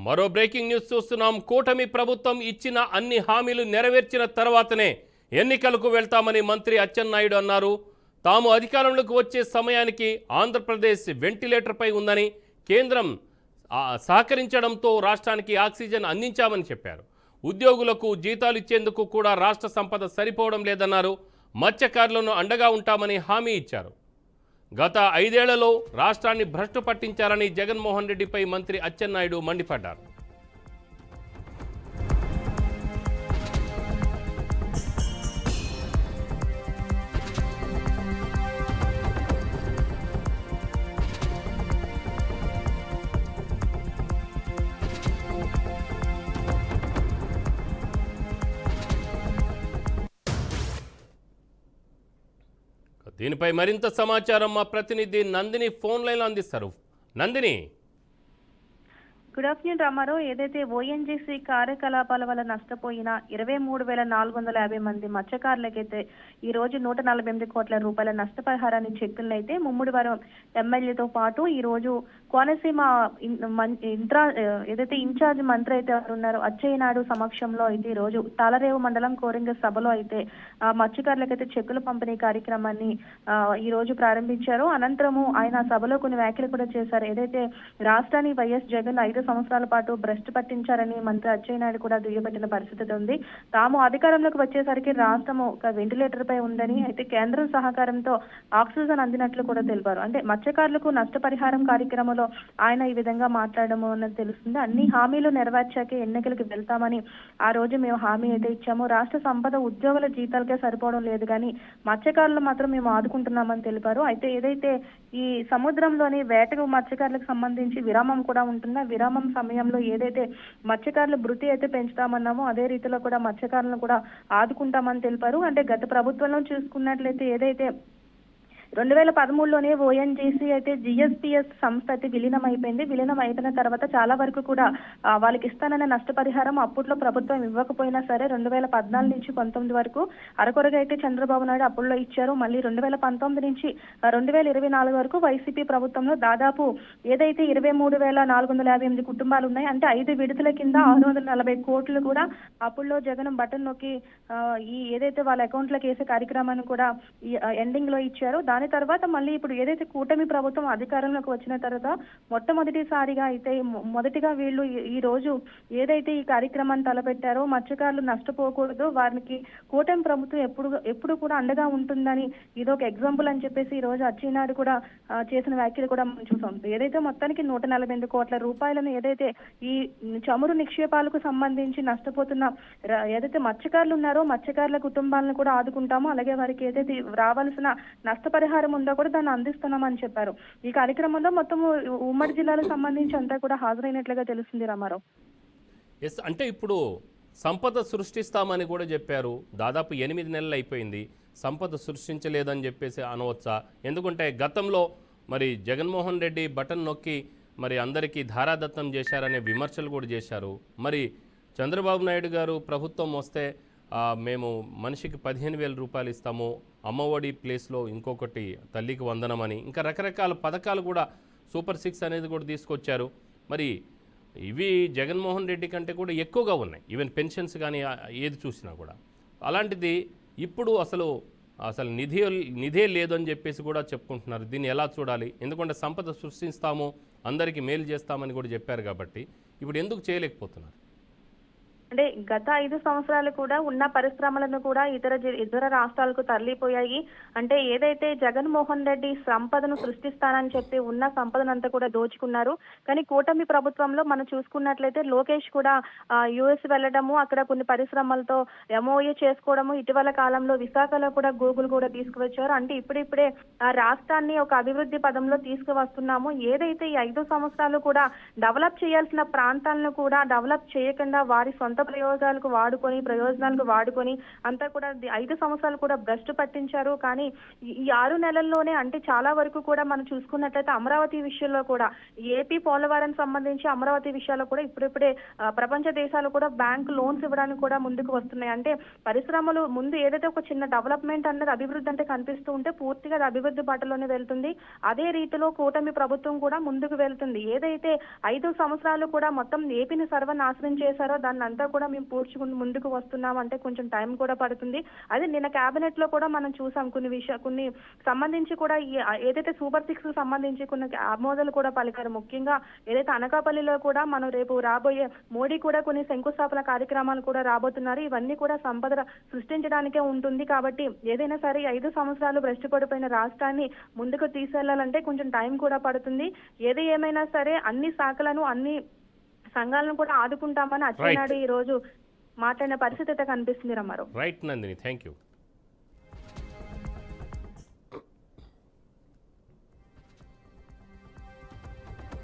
మరో breaking news చూస్తున్నాం. కూటమి ప్రభుత్వం ఇచ్చిన అన్ని హామీలు నెరవేర్చిన తర్వాతనే ఎన్నికలకు వెళ్తామని మంత్రి అచ్చెన్నాయుడు అన్నారు. తాము అధికారంలోకి వచ్చే సమయానికి ఆంధ్రప్రదేశ్ వెంటిలేటర్పై ఉందని, కేంద్రం సహకరించడంతో రాష్ట్రానికి ఆక్సిజన్ అందించామని చెప్పారు. ఉద్యోగులకు జీతాలు ఇచ్చేందుకు కూడా రాష్ట్ర సంపద సరిపోవడం లేదన్నారు. మత్స్యకారులను అండగా ఉంటామని హామీ ఇచ్చారు. గత 5 ఏళ్లలో రాష్ట్రాన్ని భ్రష్టు పట్టించారని జగన్మోహన్ రెడ్డిపై మంత్రి అచ్చెన్నాయుడు మండిపడ్డారు. దీనిపై మరింత సమాచారం మా ప్రతినిధి నందిని ఫోన్ లైన్లో అందిస్తారు. Nandini, good afternoon Ramarao. ఏదైతే ఓఎన్జీసీ కార్యకలాపాల వల్ల నష్టపోయిన 23,450 మంది మత్స్యకారులకైతే ఈ రోజు 148 కోట్ల రూపాయల నష్టపరిహారాన్ని చెక్కులను అయితే ముమ్మిడివరం ఎమ్మెల్యేతో పాటు ఈ రోజు కోనసీమ ఏదైతే ఇన్ఛార్జ్ మంత్రి అయితే ఉన్నారో అచ్చెన్నాయుడు సమక్షంలో అయితే ఈ రోజు తాళరేవు మండలం కోరింగ సభలో అయితే మత్స్యకారులకైతే చెక్కుల పంపిణీ కార్యక్రమాన్ని ఈ రోజు ప్రారంభించారు. అనంతరము ఆయన సభలో కొన్ని వ్యాఖ్యలు కూడా చేశారు. ఏదైతే రాష్ట్రాన్ని వైఎస్ జగన్ 5 సంవత్సరాల పాటు భ్రష్టు పట్టించారని మంత్రి అచ్చెన్నాయుడు కూడా దుయ్యబట్టిన పరిస్థితి ఉంది. తాము అధికారంలోకి వచ్చేసరికి రాష్ట్రం ఒక వెంటిలేటర్ పై ఉందని, అయితే కేంద్రం సహకారంతో ఆక్సిజన్ అందినట్లు కూడా తెలిపారు. అంటే మత్స్యకారులకు నష్టపరిహారం కార్యక్రమంలో ఆయన ఈ విధంగా మాట్లాడము అన్నది తెలుస్తుంది. అన్ని హామీలు నెరవేర్చాకే ఎన్నికలకు వెళ్తామని ఆ రోజు మేము హామీ అయితే ఇచ్చాము. రాష్ట్ర సంపద ఉద్యోగుల జీతాలకే సరిపోవడం లేదు కానీ మత్స్యకారులు మాత్రం మేము ఆదుకుంటున్నామని తెలిపారు. అయితే ఏదైతే ఈ సముద్రంలోని వేటకు మత్స్యకారులకు సంబంధించి విరామం కూడా ఉంటుందో విరామం సమయంలో ఏదైతే మత్స్యకారుల భృతి అయితే పెంచుతామన్నామో అదే రీతిలో కూడా మత్స్యకారులను కూడా ఆదుకుంటామని తెలిపారు. అంటే గత ప్రభుత్వంలో చూసుకున్నట్లయితే ఏదైతే 2013లోనే ఓఎన్జీసీ అయితే జిఎస్పిఎస్ సంస్థ అయితే విలీనం అయిపోయింది. విలీనం అయిపోయిన తర్వాత చాలా వరకు కూడా వాళ్ళకి ఇస్తానన్న నష్టపరిహారం అప్పట్లో ప్రభుత్వం ఇవ్వకపోయినా సరే 2014 నుంచి 19 వరకు అరకొరగా అయితే చంద్రబాబు నాయుడు అప్పుల్లో ఇచ్చారు. మళ్ళీ 2019 నుంచి 2024 వరకు వైసీపీ ప్రభుత్వంలో దాదాపు ఏదైతే 23,458 కుటుంబాలు ఉన్నాయి, అంటే 5 విడతల కింద 640 కోట్లు కూడా అప్పుల్లో జగన్ బటన్ నొక్కి ఈ ఏదైతే వాళ్ళ అకౌంట్లకు వేసే కార్యక్రమాన్ని కూడా ఎండింగ్ లో ఇచ్చారు. దాని తర్వాత మళ్ళీ ఇప్పుడు ఏదైతే కూటమి ప్రభుత్వం అధికారంలోకి వచ్చిన తర్వాత మొట్టమొదటిసారిగా అయితే మొదటిగా వీళ్ళు ఈ రోజు ఏదైతే ఈ కార్యక్రమాన్ని తలపెట్టారో మత్స్యకారులు నష్టపోకూడదు, వారికి కూటమి ప్రభుత్వం ఎప్పుడు కూడా అండగా ఉంటుందని ఇదొక ఎగ్జాంపుల్ అని చెప్పేసి ఈ రోజు అచ్చెన్నాయుడు కూడా చేసిన వ్యాఖ్యలు కూడా మనం చూసాం. ఏదైతే మొత్తానికి 148 కోట్ల రూపాయలను ఏదైతే ఈ చమురు నిక్షేపాలకు సంబంధించి నష్టపోతున్న ఏదైతే మత్స్యకారులు ఉన్నారో మత్స్యకారుల కుటుంబాలను కూడా ఆదుకుంటామో, అలాగే వారికి ఏదైతే రావాల్సిన నష్టపరిహారం ఉందో కూడా దాన్ని అందిస్తున్నామని చెప్పారు. ఈ కార్యక్రమంలో మొత్తం ఉమ్మడి జిల్లాలకు సంబంధించి అంతా కూడా హాజరైనట్లుగా తెలుస్తుంది రామారావు. ఎస్, అంటే ఇప్పుడు సంపద సృష్టిస్తామని కూడా చెప్పారు. దాదాపు 8 నెలలు అయిపోయింది, సంపద సృష్టించలేదని చెప్పేసి అనవచ్చా? ఎందుకంటే గతంలో మరి జగన్మోహన్ రెడ్డి బటన్ నొక్కి మరి అందరికీ ధారాదత్తం చేశారనే విమర్శలు కూడా చేశారు. మరి చంద్రబాబు నాయుడు గారు ప్రభుత్వం వస్తే మేము మనిషికి 15,000 రూపాయలు ఇస్తాము, అమ్మఒడి ప్లేస్లో ఇంకొకటి తల్లికి వందనమని, ఇంకా రకరకాల పథకాలు కూడా సూపర్ 6 అనేది కూడా తీసుకొచ్చారు. మరి ఇవి జగన్మోహన్ రెడ్డి కంటే కూడా ఎక్కువగా ఉన్నాయి, ఈవెన్ పెన్షన్స్ కానీ ఏది చూసినా కూడా. అలాంటిది ఇప్పుడు అసలు నిధే లేదని చెప్పేసి కూడా చెప్పుకుంటున్నారు. దీన్ని ఎలా చూడాలి? ఎందుకంటే సంపద సృష్టిస్తాము, అందరికీ మేలు చేస్తామని కూడా చెప్పారు కాబట్టి ఇప్పుడు ఎందుకు చేయలేకపోతున్నారు? అంటే గత 5 సంవత్సరాలు కూడా ఉన్న పరిశ్రమలను కూడా ఇతర రాష్ట్రాలకు తరలిపోయాయి. అంటే ఏదైతే జగన్మోహన్ రెడ్డి సంపదను సృష్టిస్తానని చెప్పి ఉన్న సంపదనంతా కూడా దోచుకున్నారు. కానీ కూటమి ప్రభుత్వంలో మనం చూసుకున్నట్లయితే లోకేష్ కూడా యుఎస్ వెళ్ళడము, అక్కడ కొన్ని పరిశ్రమలతో ఎంఓయూ చేసుకోవడము, ఇటీవల కాలంలో విశాఖలో కూడా గూగుల్ కూడా తీసుకువచ్చారు. అంటే ఇప్పుడిప్పుడే ఆ రాష్ట్రాన్ని ఒక అభివృద్ధి పదంలో తీసుకువస్తున్నాము. ఏదైతే ఈ 5 సంవత్సరాలు కూడా డెవలప్ చేయాల్సిన ప్రాంతాలను కూడా డెవలప్ చేయకుండా వారి సొంత ప్రయోజనాలకు వాడుకొని అంతా కూడా 5 సంవత్సరాలు కూడా భ్రష్టు పట్టించారు. కానీ ఈ 6 నెలల్లోనే అంటే చాలా వరకు కూడా మనం చూసుకున్నట్లయితే అమరావతి విషయంలో కూడా ఏపీ పోలవరం సంబంధించి అమరావతి విషయాల్లో కూడా ఇప్పుడిప్పుడే ప్రపంచ దేశాలు కూడా బ్యాంక్ లోన్స్ ఇవ్వడానికి కూడా ముందుకు వస్తున్నాయి. అంటే పరిశ్రమలు ముందు ఏదైతే ఒక చిన్న డెవలప్మెంట్ అనేది అభివృద్ధి అంటే కనిపిస్తూ ఉంటే పూర్తిగా అది అభివృద్ధి బాటలోనే వెళ్తుంది. అదే రీతిలో కూటమి ప్రభుత్వం కూడా ముందుకు వెళ్తుంది. ఏదైతే 5 సంవత్సరాలు కూడా మొత్తం ఏపీని సర్వనాశనం చేశారో దాన్ని అంతా కూడా మేము పూడ్చుకుని ముందుకు వస్తున్నాం అంటే కొంచెం టైం కూడా పడుతుంది. అదే నిన్న కేబినెట్ లో కూడా మనం చూసాం కొన్ని సంబంధించి కూడా ఏదైతే సూపర్ 6 సంబంధించి కొన్ని ఆమోదాలు కూడా పలికారు. ముఖ్యంగా ఏదైతే అనకాపల్లిలో కూడా మనం రేపు రాబోయే మోడీ కూడా కొన్ని శంకుస్థాపన కార్యక్రమాలు కూడా రాబోతున్నారు. ఇవన్నీ కూడా సంపద సృష్టించడానికే ఉంటుంది. కాబట్టి ఏదైనా సరే 5 సంవత్సరాలు భ్రష్టు పడిపోయిన రాష్ట్రాన్ని ముందుకు తీసుకెళ్లాలంటే కొంచెం టైం కూడా పడుతుంది. ఏది ఏమైనా సరే అన్ని శాఖలను అన్ని సంఘాలను కూడా ఆదుకుంటామని అచ్చెన్నాయుడు ఈ రోజు మాట్లాడిన పరిస్థితి అయితే కనిపిస్తుంది. Rammarao. Right Nandini, thank you.